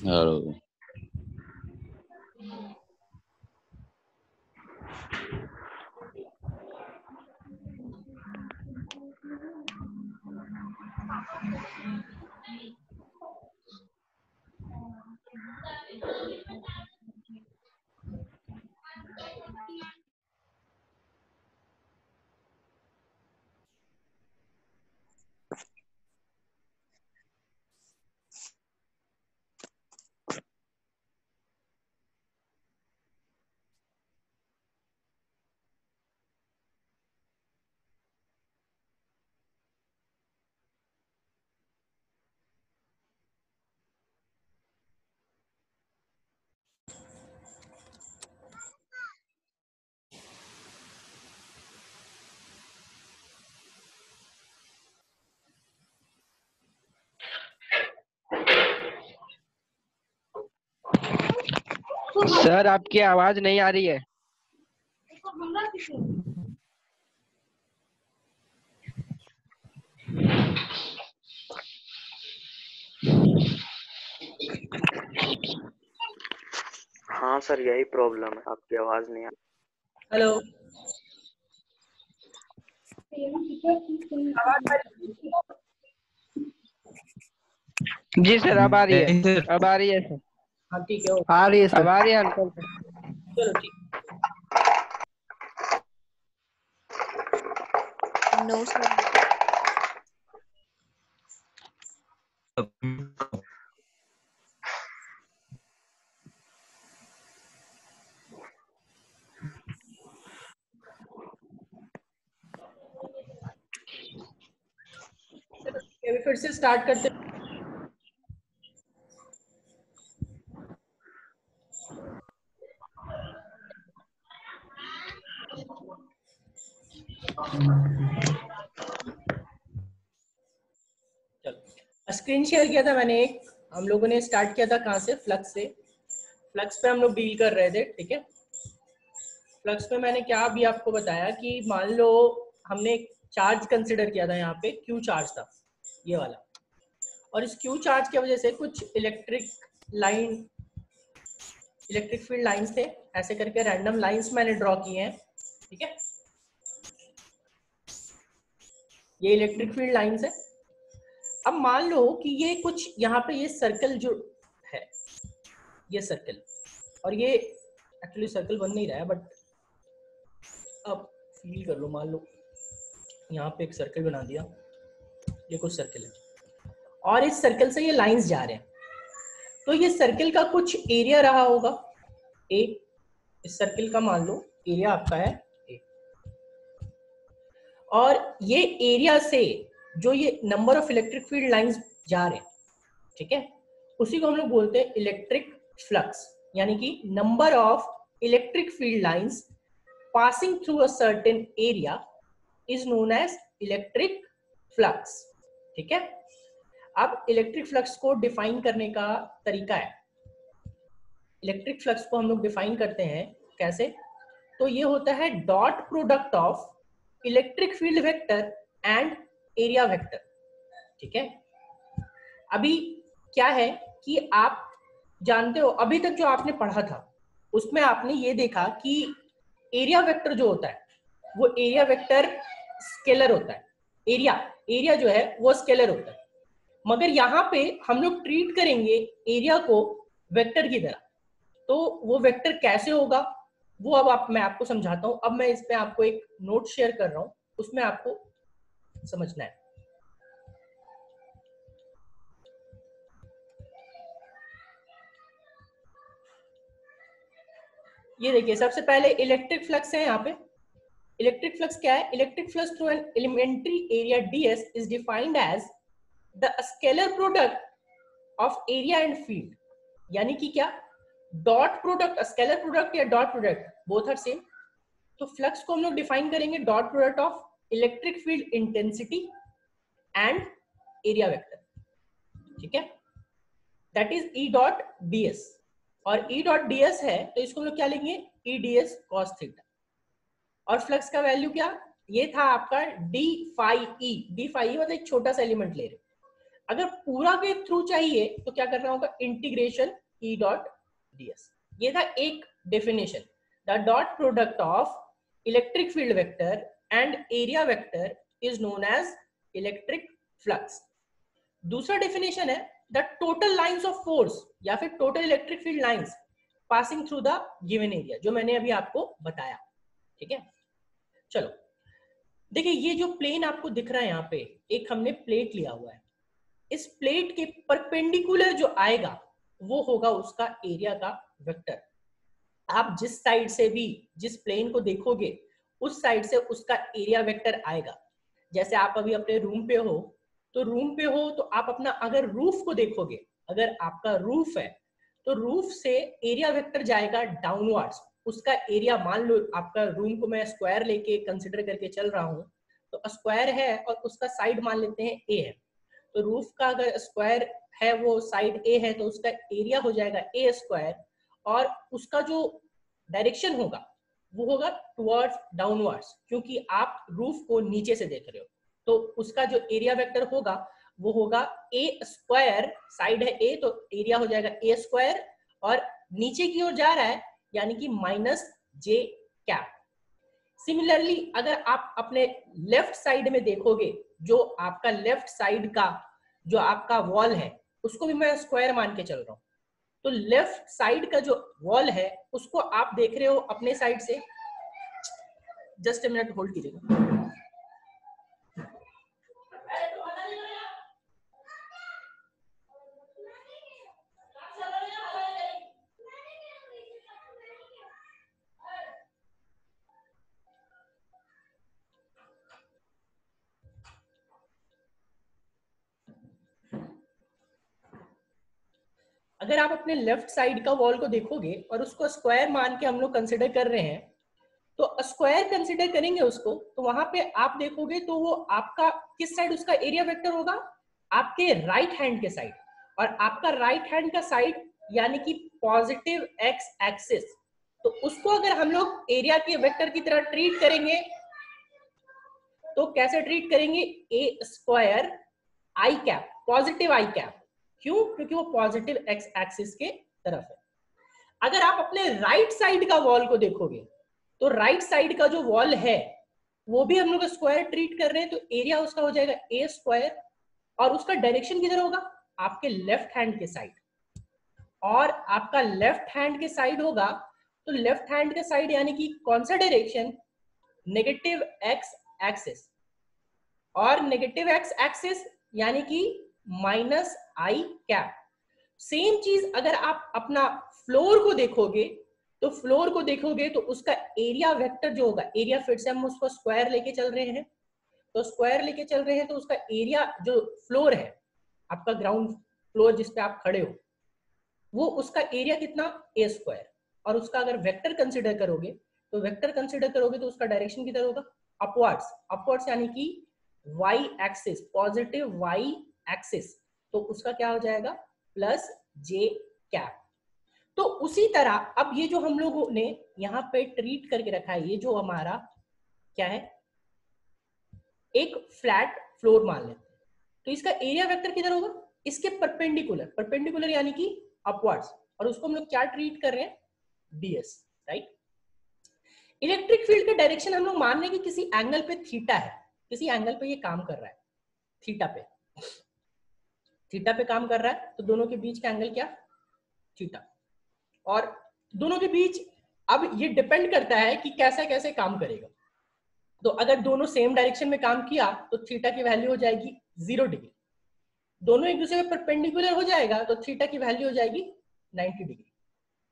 Hello sir आपकी आवाज नहीं आ रही है। हाँ सर, यही प्रॉब्लम है, आपकी आवाज नहीं आ। हेलो, जी सर अब आ रही है, अब आ रही है सर, हाँ ठीक है, आ रही है सर, अब आ रही है अंकल सर। चलो ठीक। No sir. अभी फिर से स्टार्ट करते हैं। चलो, स्क्रीन शेयर किया था मैंने एक, हम लोगों ने स्टार्ट किया था कहाँ से, फ्लक्स से। फ्लक्स पे हम लोग डील कर रहे थे, ठीक है। फ्लक्स पे मैंने क्या अभी आपको बताया कि मान लो हमने एक चार्ज कंसिडर किया था, यहाँ पे क्यू चार्ज था ये वाला, और इस क्यू चार्ज की वजह से कुछ इलेक्ट्रिक फील्ड लाइंस थे, ऐसे करके रैंडम लाइंस मैंने ड्रॉ किए हैं, ठीक है। ये इलेक्ट्रिक फील्ड लाइंस है। अब मान लो कि ये कुछ यहाँ पे ये सर्कल जो है, ये सर्कल, और ये एक्चुअली सर्कल बन नहीं रहा है, बट अब फील कर लो, मान लो यहाँ पे एक सर्कल बना दिया, ये कुछ सर्कल है, और इस सर्कल से ये लाइंस जा रहे हैं, तो ये सर्कल का कुछ एरिया रहा होगा ए। इस सर्कल का मान लो एरिया आपका है ए, और ये एरिया से जो ये number of electric field lines जा रहे हैं, ठीक है, उसी को हम लोग बोलते हैं इलेक्ट्रिक फ्लक्स, यानी कि number of electric field lines passing through a certain area is known as electric flux, ठीक है। अब इलेक्ट्रिक फ्लक्स को डिफाइन करने का तरीका है। इलेक्ट्रिक फ्लक्स को हम लोग डिफाइन करते हैं कैसे, तो ये होता है dot product of electric field vector and area vector, ठीक है। अभी क्या है कि आप जानते हो, अभी तक जो आपने पढ़ा था उसमें आपने ये देखा कि एरिया वेक्टर जो होता है वो एरिया वेक्टर स्केलर होता है, एरिया जो है वो स्केलर होता है, मगर यहाँ पे हम लोग ट्रीट करेंगे एरिया को वेक्टर की तरह। तो वो वेक्टर कैसे होगा वो अब मैं आपको समझाता हूँ। अब मैं इस पे आपको एक नोट शेयर कर रहा हूँ, उसमें आपको समझना है। ये देखिए, सबसे पहले इलेक्ट्रिक फ्लक्स है। यहाँ पे इलेक्ट्रिक फ्लक्स क्या है, electric flux through an elementary area ds is defined as the scalar product of area and field, यानी कि क्या, डॉट प्रोडक्ट, स्केलर प्रोडक्ट या dot product, both are same. तो फ्लक्स को हम लोग डिफाइन करेंगे dot product of electric field intensity and area vector, ठीक है। That is E dot D S, और ई डॉट डी एस है तो इसको हम लोग क्या लेंगे, E D S cos theta, और फ्लक्स का वैल्यू क्या, ये था आपका D phi E, D phi E मतलब एक छोटा सा एलिमेंट ले रहे, अगर पूरा के थ्रू चाहिए तो क्या करना होगा, integration E dot D S. ये था एक definition, the dot product of electric field vector and area vector is known as electric flux. दूसरा डेफिनेशन है the total lines of force या फिर total electric field lines passing through the given area, जो मैंने अभी आपको बताया। ठीक है, चलो देखिए ये जो प्लेन आपको दिख रहा है यहाँ पे, एक हमने प्लेट लिया हुआ है, इस प्लेट के परपेंडिकुलर जो आएगा वो होगा उसका एरिया का वेक्टर। आप जिस साइड से भी जिस प्लेन को देखोगे उस साइड से उसका एरिया वेक्टर आएगा। जैसे आप अभी अपने रूम पे हो, तो रूम पे हो तो आप अपना अगर रूफ को देखोगे, अगर आपका रूफ है तो रूफ से एरिया वेक्टर जाएगा डाउनवर्ड्स, उसका एरिया, मान लो आपका रूम को मैं स्क्वायर लेके कंसिडर करके चल रहा हूँ, तो स्क्वायर है और उसका साइड मान लेते हैं ए है, तो रूफ का अगर स्क्वायर है वो साइड ए है तो उसका एरिया हो जाएगा ए स्क्वायर, और उसका जो डायरेक्शन होगा वो होगा टुवर्ड्स डाउनवर्ड्स, क्योंकि आप रूफ को नीचे से देख रहे हो, तो उसका जो एरिया वेक्टर होगा वो होगा ए स्क्वायर, साइड है ए तो एरिया हो जाएगा ए स्क्वायर, और नीचे की ओर जा रहा है यानी कि माइनस जे कैप। सिमिलरली अगर आप अपने लेफ्ट साइड में देखोगे, जो आपका लेफ्ट साइड का जो आपका वॉल है उसको भी मैं स्क्वायर मान के चल रहा हूं, तो लेफ्ट साइड का जो वॉल है उसको आप देख रहे हो अपने साइड से, जस्ट ए मिनट होल्ड कीजिएगा। अगर आप अपने लेफ्ट साइड का वॉल को देखोगे और उसको स्क्वायर मान के हम लोग कंसिडर कर रहे हैं, तो स्क्वायर कंसिडर करेंगे उसको, तो वहां पे आप देखोगे तो वो आपका किस साइड उसका एरिया वेक्टर होगा, आपके राइट हैंड के साइड, और आपका राइट हैंड का साइड यानी कि पॉजिटिव एक्स एक्सिस, तो उसको अगर हम लोग एरिया के वेक्टर की तरह ट्रीट करेंगे तो कैसे ट्रीट करेंगे, ए स्क्वायर आई कैप, पॉजिटिव आई कैप, क्यों, क्योंकि वो पॉजिटिव एक्स एक्सिस के तरफ है। अगर आप अपने राइट साइड का वॉल को देखोगे तो राइट साइड का जो वॉल है वो भी हम लोग स्क्वायर ट्रीट कर रहे हैं, तो एरिया उसका हो जाएगा ए स्क्वायर, और उसका डायरेक्शन किधर होगा, आपके लेफ्ट हैंड के साइड, और आपका लेफ्ट हैंड के साइड होगा तो लेफ्ट हैंड के साइड यानी कि कौन सा डायरेक्शन, नेगेटिव एक्स एक्सिस, और नेगेटिव एक्स एक्सिस यानी कि माइनस आई कैप। सेम चीज अगर आप अपना फ्लोर को देखोगे तो उसका एरिया वेक्टर जो होगा, एरिया फिर से हम उसको स्क्वायर लेके चल रहे हैं, तो स्क्वायर लेके चल रहे हैं तो उसका एरिया जो फ्लोर है आपका ग्राउंड फ्लोर जिस पे आप खड़े हो, वो उसका एरिया कितना, ए स्क्वायर, और उसका अगर वेक्टर कंसिडर करोगे तो उसका डायरेक्शन किधर होगा, अपवर्ड्स, अपवर्ड्स यानी कि Y axis, positive Y axis, तो उसका क्या हो जाएगा प्लस जे कैप। तो उसी तरह अब ये जो हम लोगों ने यहाँ पे ट्रीट करके रखा है, ये जो हमारा क्या है, एक फ्लैट फ्लोर मान लेते हैं, तो इसका एरिया वेक्टर किधर होगा, इसके परपेंडिकुलर यानी कि अपवर्ड्स, और उसको हम लोग क्या ट्रीट कर रहे हैं, डीएस, राइट। इलेक्ट्रिक फील्ड का डायरेक्शन हम लोग मान रहे हैं कि किसी एंगल पे थीटा है, किसी एंगल पे ये काम कर रहा है, थीटा पे काम कर रहा है, तो दोनों के बीच का एंगल क्या, थीटा, और दोनों के बीच अब ये डिपेंड करता है कि कैसे कैसे काम करेगा। तो अगर दोनों सेम डायरेक्शन में काम किया तो थीटा की वैल्यू हो जाएगी 0 डिग्री, दोनों एक दूसरे के परपेंडिकुलर हो जाएगा तो थीटा की वैल्यू हो जाएगी 90 डिग्री।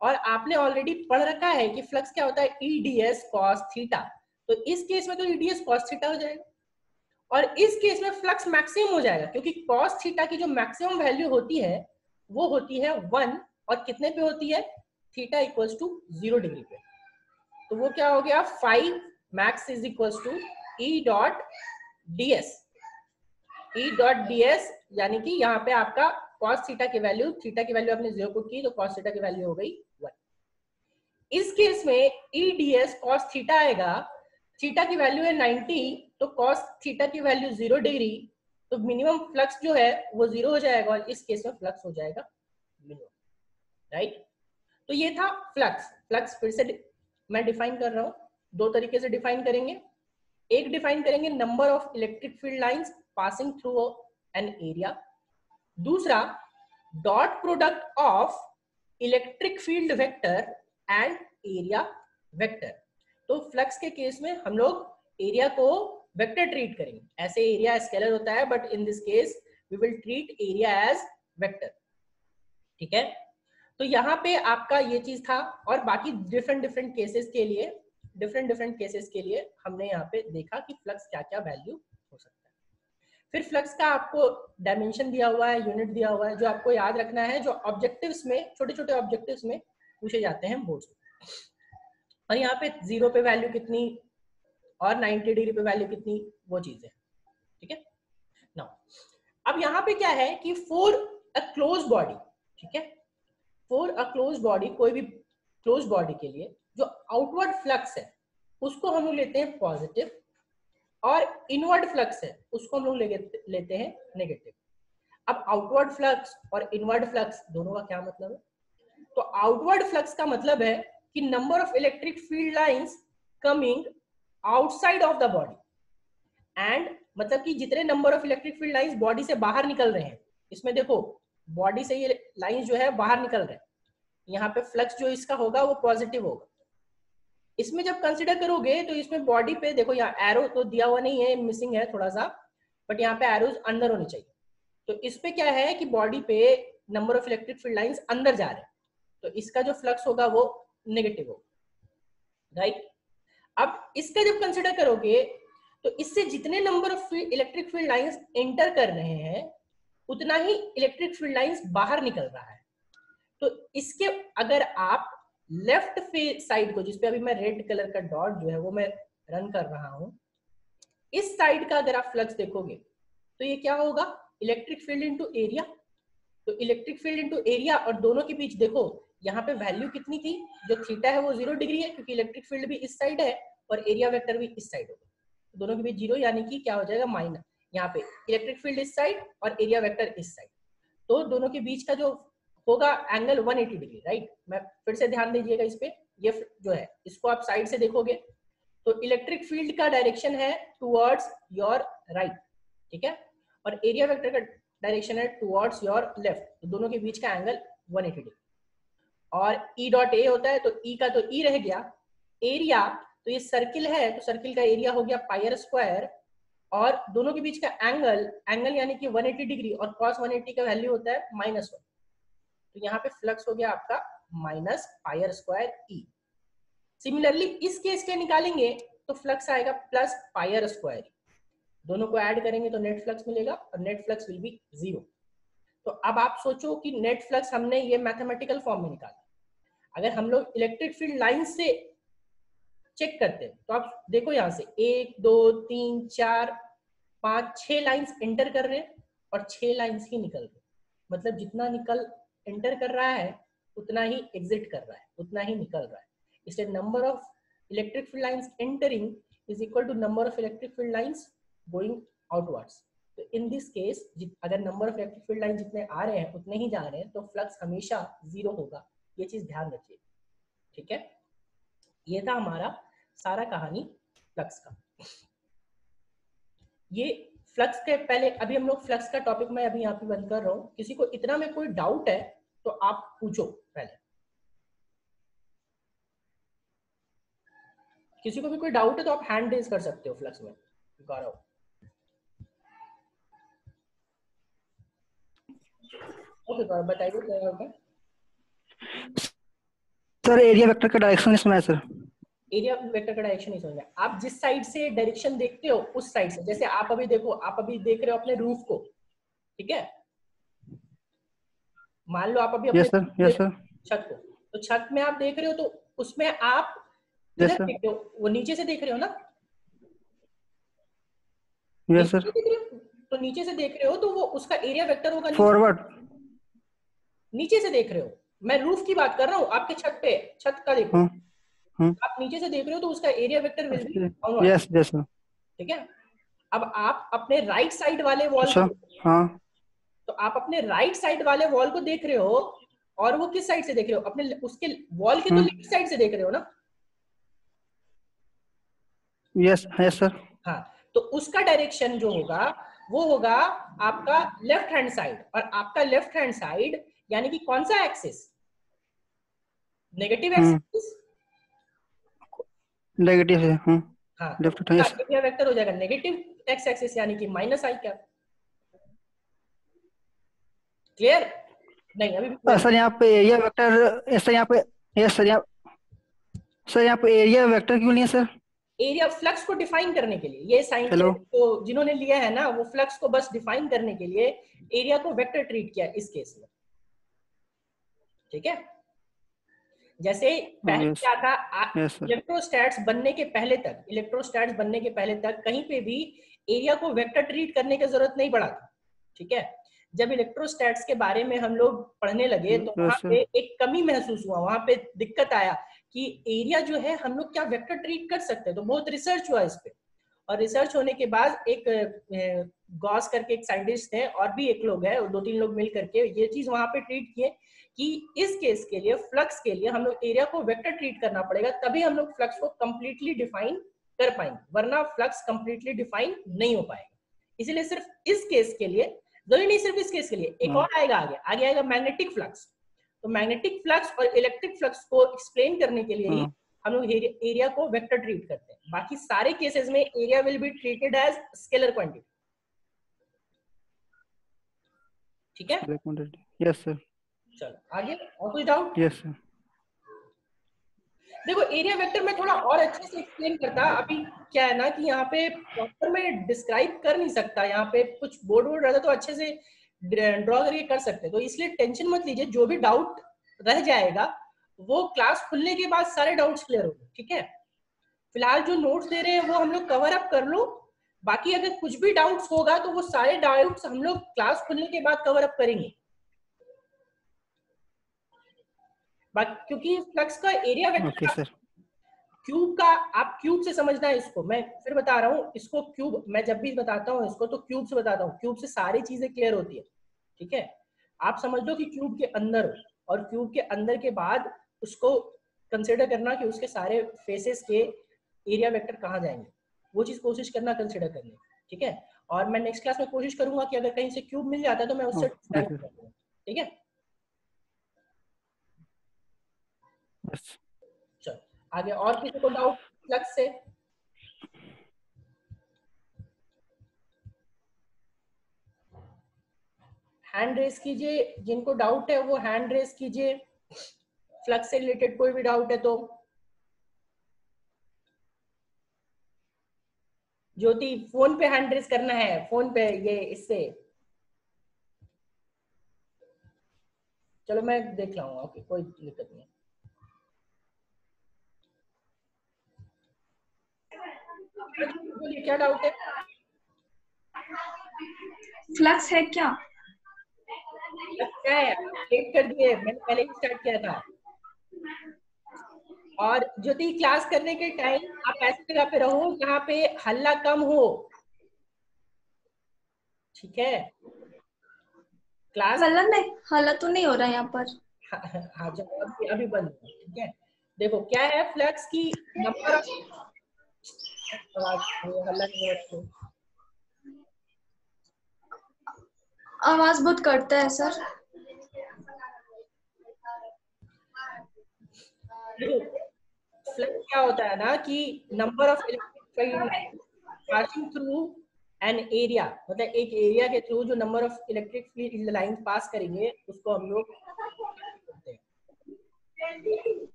और आपने ऑलरेडी पढ़ रखा है कि फ्लक्स क्या होता है, ईडीएस कॉस थीटा, तो इस केस में तो ईडीएस कॉस थीटा हो जाएगा, और इस केस में फ्लक्स मैक्सिमम हो जाएगा, क्योंकि कॉस थीटा की जो मैक्सिमम वैल्यू होती है वो होती है 1, और कितने पे होती है, थीटा इक्वल्स टू 0 डिग्री पे, तो वो क्या हो गया 5 max is equals to E dot ds, यानी कि यहाँ पे आपका cos थीटा की वैल्यू, थीटा की वैल्यू आपने 0 पुट की तो cos थीटा की वैल्यू हो गई 1। इस केस में E ds cos थीटा आएगा, थीटा की वैल्यू है 90 तो cos थीटा की वैल्यू 0 डिग्री, तो मिनिमम फ्लक्स जो है वो 0 हो जाएगा और इस केस में फ्लक्स हो जाएगा मिनिमम, राइट। तो ये था फ्लक्स। फ्लक्स फिर से मैं डिफाइन कर रहा हूं, दो तरीके से डिफाइन करेंगे। एक डिफाइन करेंगे number of electric field lines passing through an area, दूसरा dot product of electric field vector and area vector. तो फ्लक्स के केस में हम लोग एरिया को वेक्टर ट्रीट करेंगे, ऐसे एरिया स्केलर होता है but in this case we will treat area as vector, ठीक है। तो यहाँ पे आपका ये चीज था, और बाकी डिफरेंट डिफरेंट केसेस के लिए हमने यहाँ पे देखा कि फ्लक्स क्या क्या वैल्यू हो सकता है। फिर फ्लक्स का आपको डायमेंशन दिया हुआ है, यूनिट दिया हुआ है, जो आपको याद रखना है, जो ऑब्जेक्टिव्स में, छोटे छोटे ऑब्जेक्टिव्स में पूछे जाते हैं बोर्ड्स में। और यहाँ पे 0 पे वैल्यू कितनी और 90 डिग्री पे वैल्यू कितनी, वो चीजें, ठीक है। नाउ अब यहाँ पे क्या है कि फॉर अ क्लोज बॉडी, ठीक है, फॉर अ क्लोज बॉडी, कोई भी क्लोज बॉडी के लिए जो आउटवर्ड फ्लक्स है उसको हम लोग लेते हैं पॉजिटिव, और इनवर्ड फ्लक्स है उसको हम लोग लेते हैं नेगेटिव। अब आउटवर्ड फ्लक्स और इनवर्ड फ्लक्स दोनों का क्या मतलब है? तो आउटवर्ड फ्लक्स का मतलब है कि number of electric field lines coming outside of the body, and मतलब कि जितने number of electric field lines body से बाहर निकल रहे हैं, इसमें देखो बॉडी से ये लाइंस जो है बाहर निकल रहे हैं, यहाँ पे फ्लक्स जो इसका होगा वो पॉजिटिव होगा। इसमें जब कंसिडर करोगे तो इसमें बॉडी पे देखो, यहाँ एरो तो दिया हुआ नहीं है, मिसिंग है थोड़ा सा, बट यहाँ पे एरोज अंदर होनी चाहिए। तो इस पे क्या है कि बॉडी पे number of electric field lines अंदर जा रहे हैं, तो इसका जो फ्लक्स होगा वो नेगेटिव होगा, राइट। अब इसका जब कंसिडर करोगे तो इससे जितने number of electric field lines enter कर रहे हैं उतना ही इलेक्ट्रिक फील्ड लाइंस बाहर निकल रहा है। तो इसके अगर आप लेफ्ट साइड को, जिसपे अभी मैं रेड कलर का डॉट जो है वो मैं रन कर रहा हूं, इस साइड का अगर आप फ्लक्स देखोगे तो ये क्या होगा, इलेक्ट्रिक फील्ड इनटू एरिया। तो इलेक्ट्रिक फील्ड इनटू एरिया, और दोनों के बीच देखो यहाँ पे वैल्यू कितनी थी, जो थीटा है वो 0 डिग्री है क्योंकि इलेक्ट्रिक फील्ड भी इस साइड है और एरिया वेक्टर भी इस साइड होगा, दोनों के बीच 0, यानी कि क्या हो जाएगा माइनस, यहाँ पे इलेक्ट्रिक फील्ड इस साइड और एरिया वेक्टर इस साइड, तो दोनों के बीच का जो होगा एंगल 180 डिग्री, राइट। मैं फिर से ध्यान दीजिएगा इस पे, ये जो है इसको आप साइड से देखोगे तो इलेक्ट्रिक फील्ड का डायरेक्शन है टुवर्ड्स योर राइट, ठीक है, और एरिया वेक्टर का डायरेक्शन है टुवर्ड्स योर लेफ्ट, तो दोनों के बीच का एंगल 180 डिग्री। और ई डॉट ए होता है, तो ई का तो ई रह गया, एरिया तो ये सर्किल है तो सर्किल का एरिया हो गया पाई आर स्क्वायर, और दोनों के बीच का एंगल यानी कि 180 डिग्री, और cos 180 का वैल्यू होता है -1, तो यहाँ पे फ्लक्स हो गया आपका minus pi R square E. Similarly इस केस के निकालेंगे तो फ्लक्स आएगा प्लस पाई आर स्क्वायर, दोनों को ऐड करेंगे तो नेट फ्लक्स मिलेगा और नेट फ्लक्स विल बी 0। तो अब आप सोचो कि नेट फ्लक्स हमने ये मैथमेटिकल फॉर्म में निकाला, अगर हम लोग इलेक्ट्रिक फील्ड लाइन से चेक करते हैं तो आप देखो यहाँ से 1 2 3 4 5 6 लाइंस एंटर कर रहे हैं और 6 लाइंस ही निकल रहे हैं, मतलब जितना एंटर कर रहा है उतना ही एग्जिट कर रहा है, उतना ही निकल रहा है। इसलिए number of electric field lines entering is equal to number of electric field lines going outwards. तो इन दिस केस अगर number of electric field line जितने आ रहे हैं उतने ही जा रहे हैं तो फ्लक्स हमेशा 0 होगा, ये चीज ध्यान रखिए, ठीक है। ये था हमारा सारा कहानी फ्लक्स का। ये फ्लक्स के पहले अभी हम लोग फ्लक्स का टॉपिक मैं अभी यहाँ पे बंद कर रहा हूँ, किसी को इतना में कोई डाउट है तो आप पूछो पहले, किसी को भी कोई डाउट है तो आप हैंड रेज कर सकते हो फ्लक्स में। गौरव, ओके गौरव बताइए क्या होगा। सर एरिया वेक्टर का डायरेक्शन इसमें है सर। एरिया वेक्टर का डायरेक्शन नहीं समझ में, आप जिस साइड से डायरेक्शन देखते हो उस साइड से, जैसे आप अभी देखो, आप अभी देख रहे हो अपने रूफ को, ठीक है, मान लो आप अभी अपने छत को, तो छत में आप देख रहे हो तो उसमें आप किधर देख रहे हो, वो नीचे से देख रहे हो ना, यस सर, तो नीचे से देख रहे हो तो वो उसका एरिया वेक्टर होगा फॉरवर्ड, नीचे से देख रहे हो, मैं रूफ की बात कर रहा हूँ, आपके छत पे, छत का देखो, आप नीचे से देख रहे हो तो उसका area vector will be downward. Yes yes sir. ठीक है, अब आप अपने राइट साइड वाले वॉल अच्छा, हाँ तो आप अपने राइट साइड वाले वॉल को देख रहे हो, और वो किस साइड से देख रहे हो, अपने उसके वॉल के तो लेफ्ट साइड से देख रहे हो ना। Yes yes sir. हाँ, तो उसका डायरेक्शन जो होगा वो होगा आपका लेफ्ट हैंड साइड, और आपका लेफ्ट हैंड साइड यानी कि कौन सा एक्सिस, नेगेटिव एक्सिस, नेगेटिव है। हाँ, तो लेफ्ट है। एरिया वेक्टर हो जाएगा नेगेटिव एक्स एक्सिस यानी कि माइनस आई कैप। क्लियर? नहीं अभी भी सर यहाँ पे एरिया वेक्टर, सर यहाँ पे, यस सर यहाँ पे एरिया वेक्टर क्यों नहीं है सर? एरिया फ्लक्स को डिफाइन करने के लिए, ये साइन हेलो, तो जिन्होंने लिया है ना वो फ्लक्स को बस डिफाइन करने के लिए एरिया को वेक्टर ट्रीट किया इस केस में। ठीक है, जैसे पहले क्या था, इलेक्ट्रोस्टैट्स बनने के पहले तक, इलेक्ट्रोस्टैट्स बनने के पहले तक कहीं पे भी एरिया को वेक्टर ट्रीट करने की जरूरत नहीं पड़ा था। ठीक है, जब इलेक्ट्रोस्टैट्स के बारे में हम लोग पढ़ने लगे तो वहां पे एक कमी महसूस हुआ, वहां पे दिक्कत आया कि एरिया जो है हम लोग क्या वेक्टर ट्रीट कर सकते हैं, तो बहुत रिसर्च हुआ इस पे, और रिसर्च होने के बाद एक गॉस करके एक साइंटिस्ट है और भी एक लोग है, 2-3 लोग मिल करके ये चीज वहां पे ट्रीट किए कि इस केस के लिए, फ्लक्स के लिए हम लोग एरिया को वेक्टर ट्रीट करना पड़ेगा, तभी हम लोग फ्लक्स को कंप्लीटली डिफाइन कर पाएंगे, वरना फ्लक्स कंप्लीटली डिफाइन नहीं हो पाएगा। इसीलिए सिर्फ इस केस के लिए, जरूरी नहीं सिर्फ इस केस के लिए, एक और आएगा आगे आएगा मैग्नेटिक फ्लक्स। तो मैग्नेटिक फ्लक्स और इलेक्ट्रिक फ्लक्स को एक्सप्लेन करने के लिए ही हम लोग एरिया को वेक्टर ट्रीट करते हैं। बाकी सारे केसेस में area will be treated as scalar quantity. ठीक है, यस सर। चलो आगे, और कोई डाउट? Yes sir. देखो एरिया वेक्टर में थोड़ा और अच्छे से एक्सप्लेन करता, अभी क्या है ना कि यहाँ पे प्रॉपर में डिस्क्राइब कर नहीं सकता, यहाँ पे कुछ बोर्ड वोर्ड रहता तो अच्छे से ड्रॉ करके कर सकते, तो इसलिए टेंशन मत लीजिए, जो भी डाउट रह जाएगा वो क्लास खुलने के बाद सारे डाउट्स क्लियर होंगे। ठीक है, फिलहाल जो नोट्स दे रहे हैं वो हम लोग कवर अप कर लो, बाकी अगर कुछ भी डाउट्स होगा तो वो सारे डाउट्स हम लोग क्लास खुलने के बाद कवर अप करेंगे, क्योंकि फ्लक्स का एरिया वेक्टर क्यूब का, आप क्यूब से समझना है इसको, मैं फिर बता रहा हूँ इसको, क्यूब मैं जब भी बताता हूँ इसको तो क्यूब से बताता हूँ, क्यूब से सारी चीजें क्लियर होती है। ठीक है, आप समझ लो कि क्यूब के अंदर, और क्यूब के अंदर के बाद उसको कंसिडर करना कि उसके सारे फेसेस के एरिया वेक्टर कहाँ जाएंगे, वो चीज कोशिश करना कंसिडर करने। ठीक है, और मैं नेक्स्ट क्लास में कोशिश करूंगा कि अगर कहीं से क्यूब मिल जाता है तो मैं उससे ठीक है। चलो आगे, और किसी को डाउट फ्लक्स से? हैंड रेस कीजिए, जिनको डाउट है वो हैंड रेस कीजिए, फ्लक्स से रिलेटेड कोई भी डाउट है तो। ज्योति फोन पे हैंड रेस करना है, फोन पे, ये इससे, चलो मैं देख लाऊंगा, ओके कोई दिक्कत नहीं। बोलिए क्या डाउट है? फ्लक्स है क्या? क्या है, लेट कर दिए, मैंने पहले ही स्टार्ट किया था। और ज्योति क्लास करने के टाइम आप ऐसी जगह पे रहो जहाँ पे हल्ला कम हो। ठीक है, क्लास हल्ला तो नहीं हो रहा है यहाँ पर। हाँ जब अभी बंद। ठीक है, देखो क्या है, फ्लक्स की नंबर हल्ला नहीं हो, आवाज बहुत करता है सर। फ्लक्स क्या होता है ना कि number of electric field passing through an area, मतलब एक एरिया के थ्रू जो number of electric field lines pass करेंगे उसको हम लोग कहते हैं।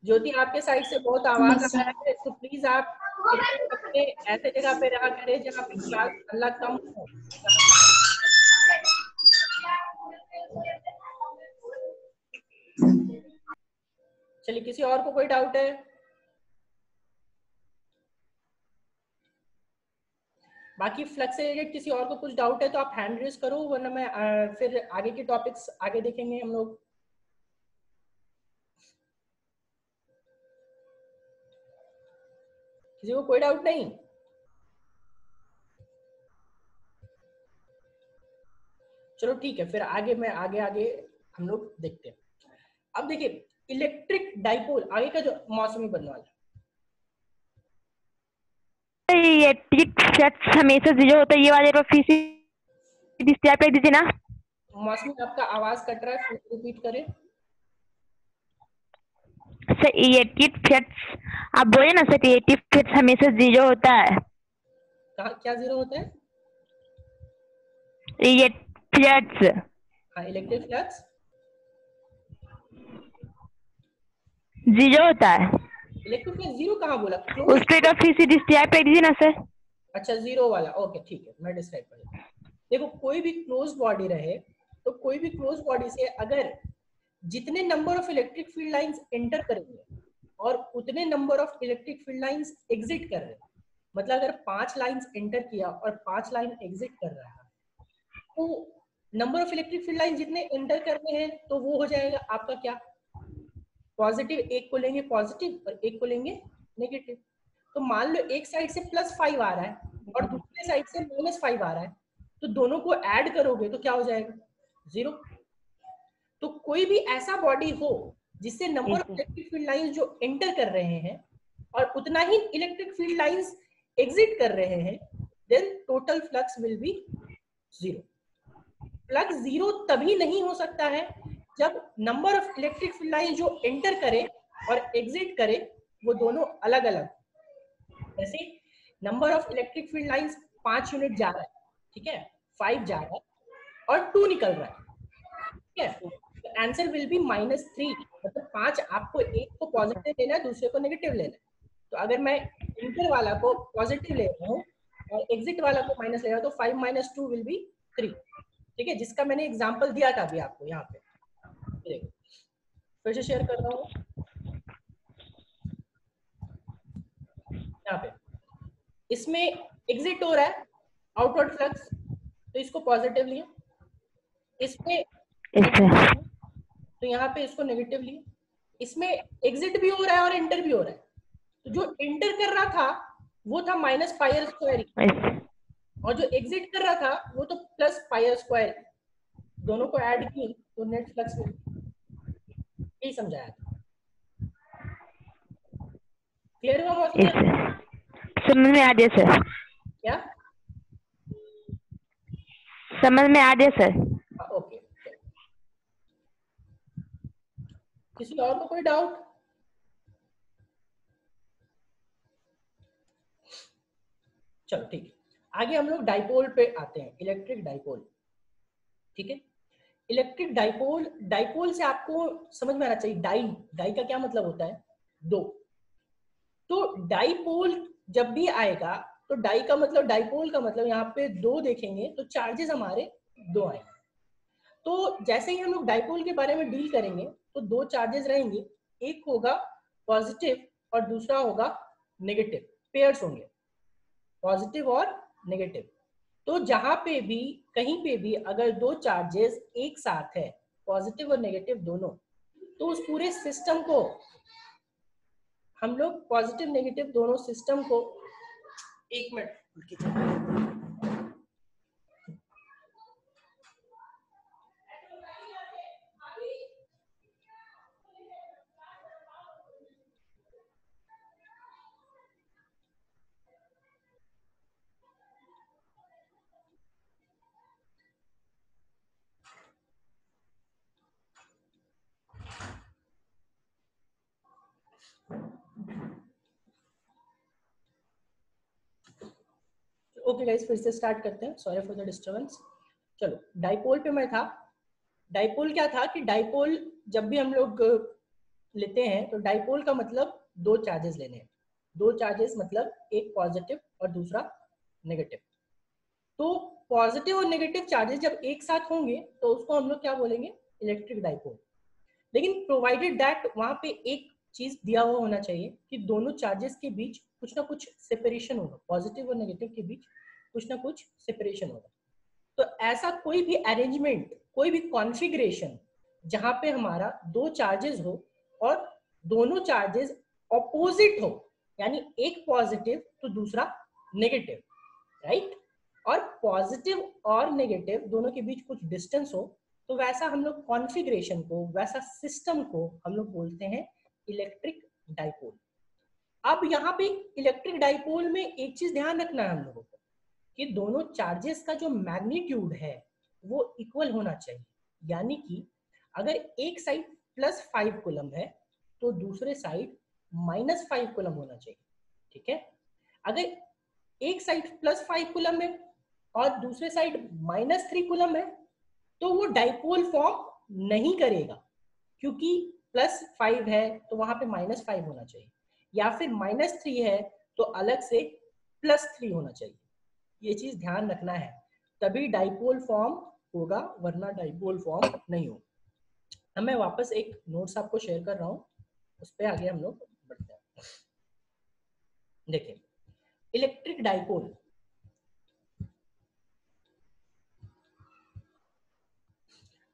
ज्योति आपके साइड से बहुत आवाज आ रहा है, तो प्लीज आप अपने ऐसे जगह पे रहा करें जहाँ पे क्लास हल्ला कम हो। चलिए, किसी और को कोई डाउट है? बाकी फ्लक्स से रिलेटेड किसी और को कुछ डाउट है तो आप हैंड रेज करो, वरना मैं फिर आगे के टॉपिक्स आगे देखेंगे हम लोग। किसी को कोई डाउट नहीं? चलो ठीक है, फिर आगे मैं आगे आगे हम लोग देखते हैं। अब देखिए इलेक्ट्रिक डाइपोल आगे का जो मौसमी बनने वाला इलेक्ट्रिक फ्लक्स हमेशा जीरो होता है, ये वाले पर फिर से डिस्प्ले कर दीजिए ना। मौसमी आपका आवाज कट रहा है, फिर रिपीट करें। सर इलेक्ट्रिक फ्लक्स आप बोले ना सर, इलेक्ट्रिक फ्लक्स हमेशा जीरो होता है। कहाँ क्या जीरो होता है? फ्लक्स, हाँ इलेक्ट्रिक फ्लक्स जीरो होता है। इलेक्ट्रिक फ्लक्स जीरो कहाँ बोला? उस पे तो फिर से डिस्प्ले कर दीजिए ना सर। अच्छा जीरो वाला, ओके ठीक है, मैं डिस्क्राइब कर देता हूँ। देखो कोई भी क्लोज बॉडी रहे तो कोई भी क्लोज बॉडी से अगर जितने number of electric field lines enter करेंगे और उतने number of electric field lines exit कर रहे हैं, मतलब अगर 5 लाइंस एंटर किया और 5 लाइन एग्जिट कर रहा है, तो number of electric field line जितने एंटर कर रहे हैं तो वो हो जाएगा आपका क्या? पॉजिटिव। एक को लेंगे पॉजिटिव और एक को लेंगे नेगेटिव। तो मान लो एक साइड से +5 आ रहा है और दूसरे साइड से -5 आ रहा है, तो दोनों को ऐड करोगे तो क्या हो जाएगा? 0। तो कोई भी ऐसा बॉडी हो जिससे number of electric field lines जो एंटर कर रहे हैं और उतना ही इलेक्ट्रिक फील्ड लाइंस एग्जिट कर रहे हैं, then total flux will be 0। Flux 0 तभी नहीं हो सकता है जब number of electric field lines जो एंटर करे और एग्जिट करे वो दोनों अलग अलग। जैसे number of electric field lines 5 unit जा रहा है, ठीक है, 5 जा रहा है और 2 निकल रहा है, ठीक है, तो आंसर विल बी -3। मतलब 5 आपको एक को पॉजिटिव लेना है, दूसरे को नेगेटिव लेना है। तो अगर मैं इंटर वाला को पॉजिटिव ले रहा हूँ और एग्जिट वाला को माइनस ले रहा हूँ तो 5 - 2 विल बी 3, ठीक है, जिसका मैंने एग्जांपल दिया था अभी आपको यहाँ पे। देखो फिर से शेयर कर रहा हूँ यहाँ पे। इसमें एग्जिट हो रहा है आउटवर्ड फ्लक्स, तो इसको पॉजिटिव लिया। इसमें तो यहाँ पे इसको नेगेटिव लिया। इसमें एग्जिट भी हो रहा है और एंटर भी हो रहा है, तो जो एंटर कर रहा था वो था -πr², और जो एग्जिट कर रहा था वो तो +πr²। दोनों को ऐड की तो नेट फ्लक्स में यही समझाया था। क्लियर हुआ? समझ में आ गया सर। क्या समझ में आ गया सर? ओके। किसी और को कोई डाउट? चलो ठीक है, आगे हम लोग डाइपोल पे आते हैं। इलेक्ट्रिक डाइपोल, ठीक है। इलेक्ट्रिक डाइपोल, डाइपोल से आपको समझ में आना चाहिए डाई, डाई का क्या मतलब होता है? 2। तो डाइपोल जब भी आएगा तो डाई का मतलब, डाइपोल का मतलब यहाँ पे 2 देखेंगे तो चार्जेस हमारे 2 आएंगे। तो जैसे ही हम लोग डाइपोल के बारे में डील करेंगे तो 2 चार्जेस रहेंगे, एक होगा पॉजिटिव और दूसरा होगा नेगेटिव, पेयर्स होंगे पॉजिटिव और नेगेटिव। तो जहां पे भी कहीं पे भी अगर 2 चार्जेस एक साथ है, पॉजिटिव और नेगेटिव दोनों, तो उस पूरे सिस्टम को हम लोग पॉजिटिव नेगेटिव दोनों सिस्टम को, एक मिनट, ओके गाइस, फिर से स्टार्ट करते हैं। Sorry for the disturbance. चलो डाइपोल पे मैं था। डाइपोल क्या था कि डाइपोल जब भी हम लोग लेते हैं तो डाइपोल का मतलब 2 चार्जेस लेने हैं। 2 चार्जेस मतलब एक पॉजिटिव और दूसरा नेगेटिव। तो पॉजिटिव और नेगेटिव चार्जेस जब एक साथ होंगे तो उसको हम लोग क्या बोलेंगे? Electric dipole. लेकिन प्रोवाइडेड दैट वहां पे एक चीज दिया हुआ होना चाहिए कि दोनों चार्जेस के बीच कुछ ना कुछ सेपरेशन होगा, पॉजिटिव और नेगेटिव के बीच कुछ ना कुछ सेपरेशन होगा। तो ऐसा कोई भी अरेंजमेंट, कोई भी कॉन्फ़िगरेशन जहां पे हमारा दो चार्जेस हो और दोनों चार्जेस ऑपोजिट हो, यानी एक पॉजिटिव तो दूसरा नेगेटिव, राइट, और पॉजिटिव और नेगेटिव दोनों के बीच कुछ डिस्टेंस हो, तो वैसा हम लोग कॉन्फ़िगरेशन को, वैसा सिस्टम को हम लोग बोलते हैं इलेक्ट्रिक डाइपोल। अब यहाँ पे इलेक्ट्रिक डाइपोल में एक चीज ध्यान रखना है हम लोगों को कि दोनों चार्जेस का जो मैग्नीट्यूड है वो इक्वल होना चाहिए। यानी कि अगर एक साइड +5 कूलम है तो दूसरे साइड -5 कूलम होना चाहिए, ठीक है। अगर एक साइड +5 कूलम है और दूसरे साइड -3 कूलम है तो वो डाइपोल फॉर्म नहीं करेगा, क्योंकि +5 है तो वहां पे -5 होना चाहिए, या फिर -3 है तो अलग से +3 होना चाहिए। ये चीज ध्यान रखना है, तभी डाइपोल फॉर्म होगा, वरना डाइपोल फॉर्म नहीं होगा। अब मैं वापस एक नोट्स आपको शेयर कर रहा हूं, उस पर आगे हम लोग बढ़ते हैं। देखिए, electric dipole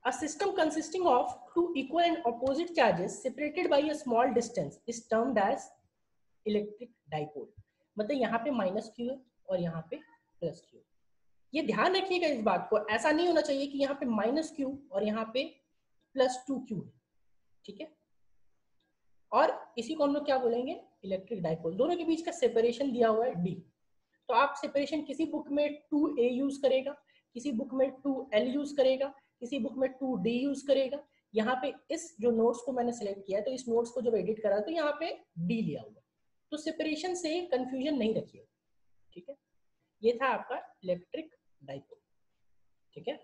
A system consisting of two equal and opposite charges separated by a small distance is termed as electric dipole। मतलब यहाँ पे -q है और यहाँ पे +q। ये ध्यान रखिएगा इस बात को, ऐसा नहीं होना चाहिए कि यहाँ पे -q और यहाँ पे +2q है, ठीक है। और इसी को हम लोग क्या बोलेंगे, इलेक्ट्रिक डाइपोल। दोनों के बीच का सेपरेशन दिया हुआ है d। तो आप सेपरेशन किसी बुक में 2a यूज करेगा, किसी बुक में 2l यूज करेगा, किसी बुक में 2d यूज करेगा। यहाँ पे इस जो नोट्स को मैंने सेलेक्ट किया है, तो इस नोट्स को जब एडिट करा तो यहाँ पे d लिया हुआ, तो सेपरेशन से कंफ्यूजन नहीं रखिए, ठीक है। ये था आपका इलेक्ट्रिक डाइपोल, ठीक है।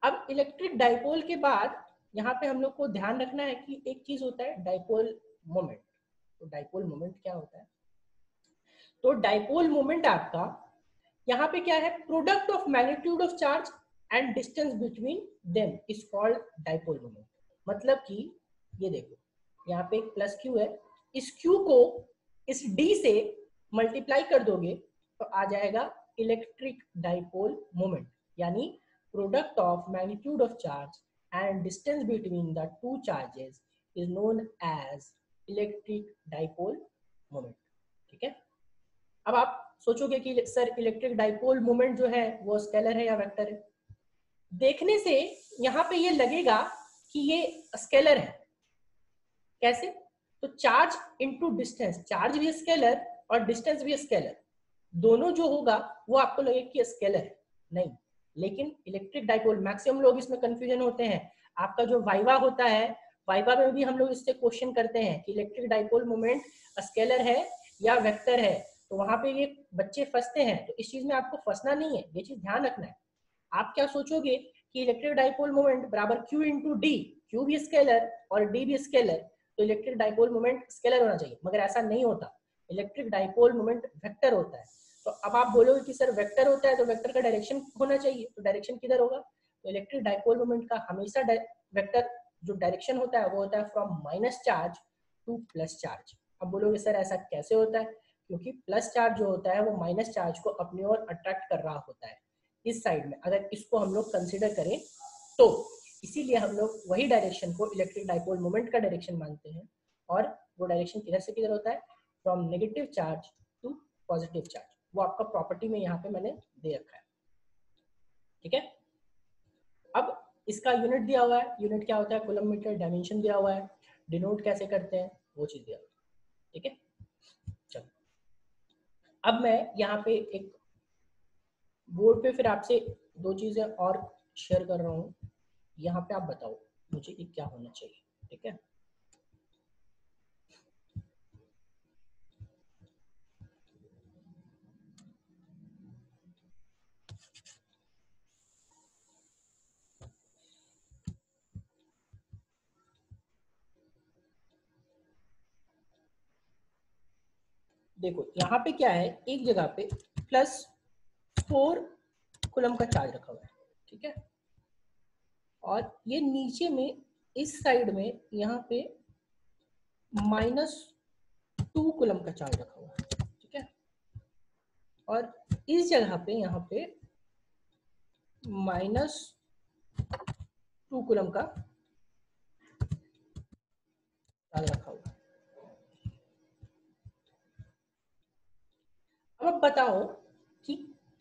अब इलेक्ट्रिक डाइपोल के बाद यहाँ पे हम लोग को ध्यान रखना है कि एक चीज होता है डाइपोल मोमेंट। तो डाइपोल मोमेंट क्या होता है, तो डाइपोल मोमेंट आपका यहाँ पे क्या है, product of magnitude of charge and distance between them is called dipole moment. मतलब कि ये देखो, यहाँ पे एक +q है, इस q को इस d से मल्टीप्लाई कर दोगे तो आ जाएगा इलेक्ट्रिक डाइपोल मोमेंट, यानी product of magnitude of charge and distance between the two charges is known as electric dipole moment, ठीक है। अब आप सोचोगे कि सर इलेक्ट्रिक डाइपोल मोमेंट जो है वो स्केलर है या वेक्टर है। देखने से यहाँ पे ये लगेगा कि ये स्केलर है। कैसे, तो चार्ज इनटू डिस्टेंस, चार्ज भी स्केलर और डिस्टेंस भी स्केलर, दोनों जो होगा वो आपको लगेगा कि स्केलर है, नहीं। लेकिन इलेक्ट्रिक डाइपोल, मैक्सिमम लोग इसमें कंफ्यूजन होते हैं। आपका जो वाइवा होता है, वाइवा में भी हम लोग इससे क्वेश्चन करते हैं कि इलेक्ट्रिक डाइपोल मोमेंट स्केलर है या वेक्टर है, तो वहां पे ये बच्चे फंसते हैं। तो इस चीज में आपको फंसना नहीं है, ये चीज ध्यान रखना है। आप क्या सोचोगे कि इलेक्ट्रिक डाइपोल मोमेंट बराबर q इंटू डी, q भी स्केलर और d भी स्केलर, तो इलेक्ट्रिक डाइपोल मोमेंट स्केलर होना चाहिए, मगर ऐसा नहीं होता। इलेक्ट्रिक डाइपोल मोमेंट वेक्टर होता है। तो अब आप बोलोगे कि सर वेक्टर होता है तो वेक्टर का डायरेक्शन होना चाहिए, तो डायरेक्शन किधर होगा, तो इलेक्ट्रिक डाइपोल मोमेंट का हमेशा वेक्टर जो डायरेक्शन होता है वो होता है from minus charge two plus charge. अब बोलोगे सर ऐसा कैसे होता है, क्योंकि प्लस चार्ज जो होता है वो माइनस चार्ज को अपनी ओर अट्रैक्ट कर रहा होता है इस साइड में, अगर इसको हम लोग कंसिडर करें तो। इसीलिए हम लोग वही डायरेक्शन को इलेक्ट्रिक डाइपोल मोमेंट का डायरेक्शन मानते हैं, और वो डायरेक्शन किधर से किधर होता है, from negative charge to positive charge. वो आपका प्रॉपर्टी में यहाँ पे मैंने दे रखा है, ठीक है। अब इसका यूनिट दिया हुआ है, यूनिट क्या होता है, कूलम मीटर, डायमेंशन दिया हुआ है, डिनोट कैसे करते हैं वो चीज दिया हुआ है, ठीक है। चलो अब मैं यहाँ पे एक बोर्ड पे फिर आपसे दो चीजें और शेयर कर रहा हूँ। यहाँ पे आप बताओ मुझे कि क्या होना चाहिए, ठीक है। देखो यहाँ पे क्या है, एक जगह पे +4 कूलम का चार्ज रखा हुआ है, ठीक है। और ये नीचे में इस साइड में यहाँ पे -2 कूलम का चार्ज रखा हुआ है, ठीक है। और इस जगह पे यहाँ पे -2 कूलम का चार्ज रखा हुआ। अब बताओ कि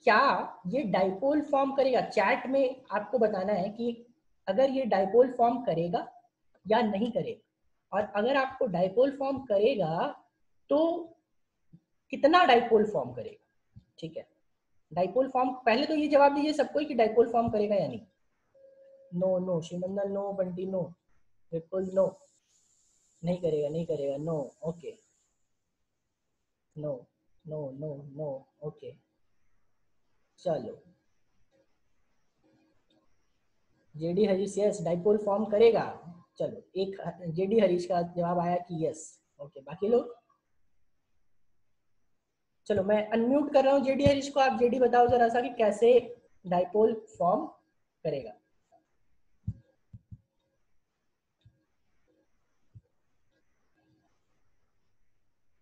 क्या ये डाइपोल फॉर्म करेगा। चैट में आपको बताना है कि अगर ये डाइपोल फॉर्म करेगा या नहीं करेगा, और अगर आपको डाइपोल फॉर्म करेगा तो कितना डाइपोल फॉर्म करेगा। ठीक है, डाइपोल फॉर्म पहले तो ये जवाब दीजिए सबको कि डाइपोल फॉर्म करेगा या नहीं। No no, Shivnandan no, Bunty no, Vipul no, नहीं करेगा नहीं करेगा, no, okay, no no no no, okay. चलो, JD Harish yes dipole form करेगा। चलो, एक जेडी हरीश का जवाब आया कि यस, ओके। बाकी लोग, चलो मैं अनम्यूट कर रहा हूँ जेडी हरीश को। आप जेडी बताओ जरा सा कि कैसे डाइपोल फॉर्म करेगा।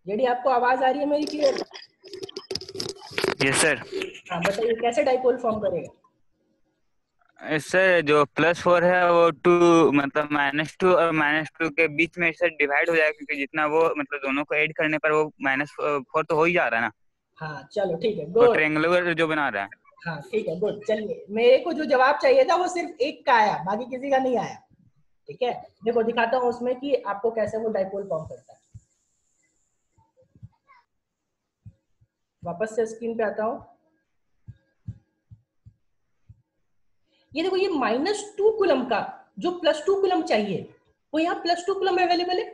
जेडी आपको आवाज आ रही है मेरी क्लियर? Yes sir. हाँ बताइए कैसे डाइपोल फॉर्म करेगा। सर जो +4 है वो 2 मतलब -2 और -2 के बीच में सर डिवाइड हो जाएगा, क्योंकि जितना वो मतलब दोनों को ऐड करने पर वो -4 तो हो ही जा रहा है ना। हाँ चलो ठीक है, वो गुड। ट्रायंगुलर जो बना रहा है। हाँ ठीक है, गुड। चलिए, मेरे को जो जवाब चाहिए था वो सिर्फ एक का आया, बाकी किसी का नहीं आया। ठीक है, देखो दिखाता हूँ उसमें कि आपको कैसे वो डाइपोल फॉर्म करता है। वापस से स्क्रीन पे आता हूँ। ये देखो, ये -2 कूलम का जो +2 कूलम चाहिए वो यहाँ +2 कूलम अवेलेबल है।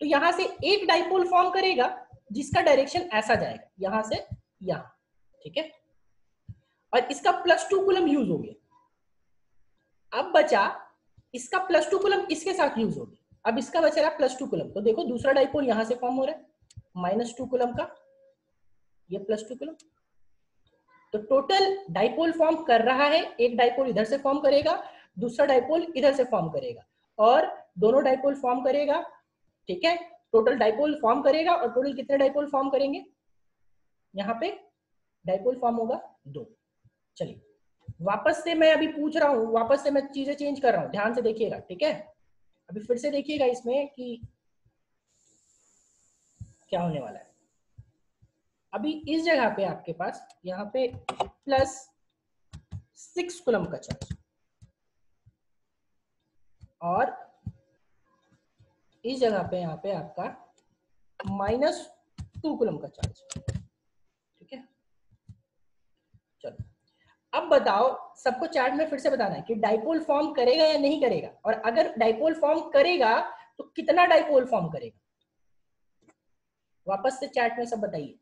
तो यहां से एक डाइपोल फॉर्म करेगा जिसका डायरेक्शन ऐसा जाएगा, यहां से यहां। ठीक है, और इसका +2 कूलम यूज हो गया। अब बचा इसका +2 कूलम इसके साथ यूज हो गया। अब इसका बचा रहा +2 कूलम। तो देखो दूसरा डाइपोल यहां से फॉर्म हो रहा है, -2 कूलम का, ये +2 कूलम। तो टोटल डाइपोल फॉर्म कर रहा है, एक डाइपोल इधर से फॉर्म करेगा, दूसरा डाइपोल इधर से फॉर्म करेगा, और दोनों डाइपोल फॉर्म करेगा। ठीक है, टोटल डाइपोल फॉर्म करेगा, और टोटल कितने डाइपोल फॉर्म करेंगे, यहाँ पे डाइपोल फॉर्म होगा 2। चलिए वापस से मैं अभी पूछ रहा हूं, वापस से मैं चीजें चेंज कर रहा हूं, ध्यान से देखिएगा। ठीक है, अभी फिर से देखिएगा इसमें कि क्या होने वाला है। अभी इस जगह पे आपके पास यहाँ पे +6 कूलम का चार्ज, और इस जगह पे यहाँ पे आपका -2 कूलम का चार्ज। ठीक है, चलो अब बताओ, सबको चैट में फिर से बताना है कि डाइपोल फॉर्म करेगा या नहीं करेगा, और अगर डाइपोल फॉर्म करेगा तो कितना डाइपोल फॉर्म करेगा। वापस से चैट में सब बताइए।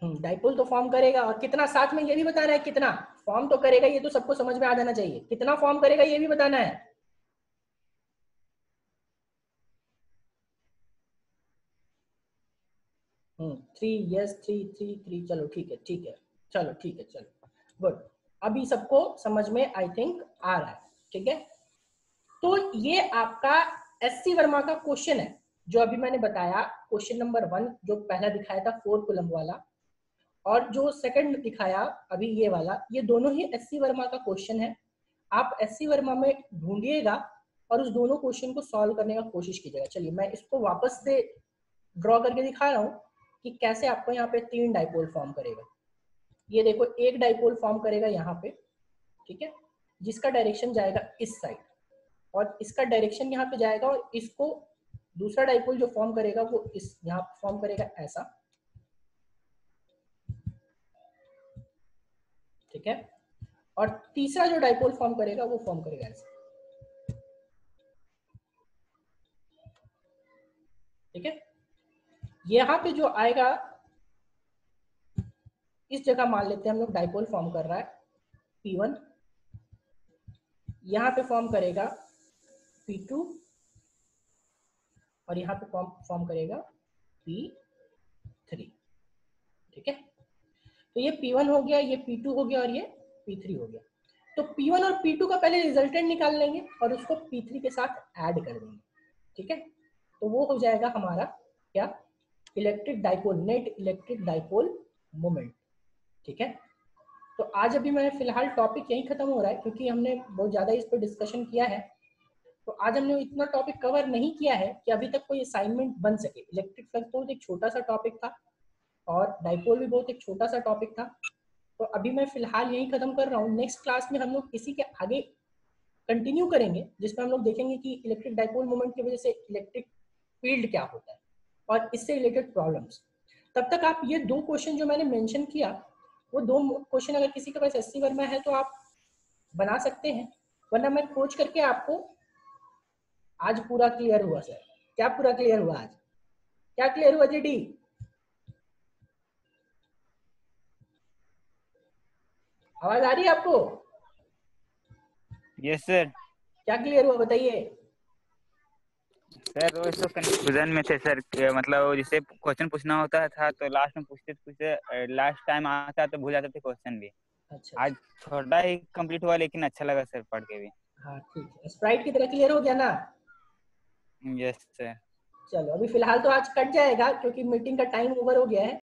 डाइपोल तो फॉर्म करेगा, और कितना, साथ में ये भी बताना है कितना फॉर्म तो करेगा। ये तो सबको समझ में आ जाना चाहिए, कितना फॉर्म करेगा ये भी बताना है। थ्री, यस 3 चलो ठीक है, ठीक है, चलो ठीक है, चलो गुड। अभी सबको समझ में आई थिंक आ रहा है। ठीक है, तो ये आपका एससी वर्मा का क्वेश्चन है, जो अभी मैंने बताया। क्वेश्चन नंबर 1 जो पहला दिखाया था 4 कूलम वाला, और जो सेकंड दिखाया अभी ये वाला, ये दोनों ही एससी वर्मा का क्वेश्चन है। आप एससी वर्मा में ढूंढिएगा और उस दोनों क्वेश्चन को सॉल्व करने का कोशिश कीजिएगा। चलिए मैं इसको वापस से ड्रॉ करके दिखा रहा हूँ कि कैसे आपको यहाँ पे 3 डाइपोल फॉर्म करेगा। ये देखो, एक डाइपोल फॉर्म करेगा यहाँ पे, ठीक है, जिसका डायरेक्शन जाएगा इस साइड, और इसका डायरेक्शन यहाँ पे जाएगा, और इसको दूसरा डाइपोल जो फॉर्म करेगा वो इस यहाँ फॉर्म करेगा ऐसा। ठीक है, और तीसरा जो डाइपोल फॉर्म करेगा वो फॉर्म करेगा ऐसा। ठीक है, यहाँ पे जो आएगा, इस जगह मान लेते हैं हम लोग डाइपोल फॉर्म कर रहा है P1, यहाँ पे फॉर्म करेगा P2, और यहाँ पे फॉर्म करेगा P3। ठीक है, तो ये P1 हो गया, ये P2 हो गया, और ये P3 हो गया। तो P1 और P2 का पहले रिजल्टेंट निकाल लेंगे और उसको P3 के साथ ऐड कर देंगे। ठीक है, तो तो वो हो जाएगा हमारा क्या, electric dipole, net electric dipole moment. ठीक है, तो आज अभी मैं फिलहाल टॉपिक यही खत्म हो रहा है क्योंकि हमने बहुत ज्यादा इस पर डिस्कशन किया है। तो आज हमने इतना टॉपिक कवर नहीं किया है कि अभी तक कोई असाइनमेंट बन सके। इलेक्ट्रिक फ्लक्स बहुत एक छोटा सा टॉपिक था और डाइपोल भी बहुत एक छोटा सा टॉपिक था। तो अभी मैं फिलहाल यही खत्म कर रहा हूँ। नेक्स्ट क्लास में हम लोग इसी के आगे कंटिन्यू करेंगे, जिसमें हम लोग देखेंगे कि इलेक्ट्रिक डाइपोल मोमेंट की वजह से इलेक्ट्रिक फील्ड क्या होता है और इससे रिलेटेड प्रॉब्लम्स। तब तक आप ये 2 क्वेश्चन जो मैंने मेंशन किया, वो 2 क्वेश्चन अगर किसी के पास SC वर्मा है तो आप बना सकते हैं, वरना मैं खोज करके आपको आज पूरा क्लियर हुआ। सर क्या पूरा क्लियर हुआ आज? क्या क्लियर हुआ जीडी? आवाज आ रही है आपको? Yes sir. क्या क्लियर हुआ बताइए? सर वो तो कंफ्यूजन में थे सर, मतलब जैसे क्वेश्चन पूछना होता था तो लास्ट में पूछते लास्ट टाइम आता तो भूल जाते थे क्वेश्चन भी। अच्छा, आज थोड़ा ही कंप्लीट हुआ लेकिन अच्छा लगा सर पढ़ के भी। हाँ ठीक है, स्प्राइट की तरह क्लियर हो गया ना? Yes sir. चलो अभी फिलहाल तो आज कट जाएगा क्योंकि मीटिंग का टाइम ओवर हो गया है।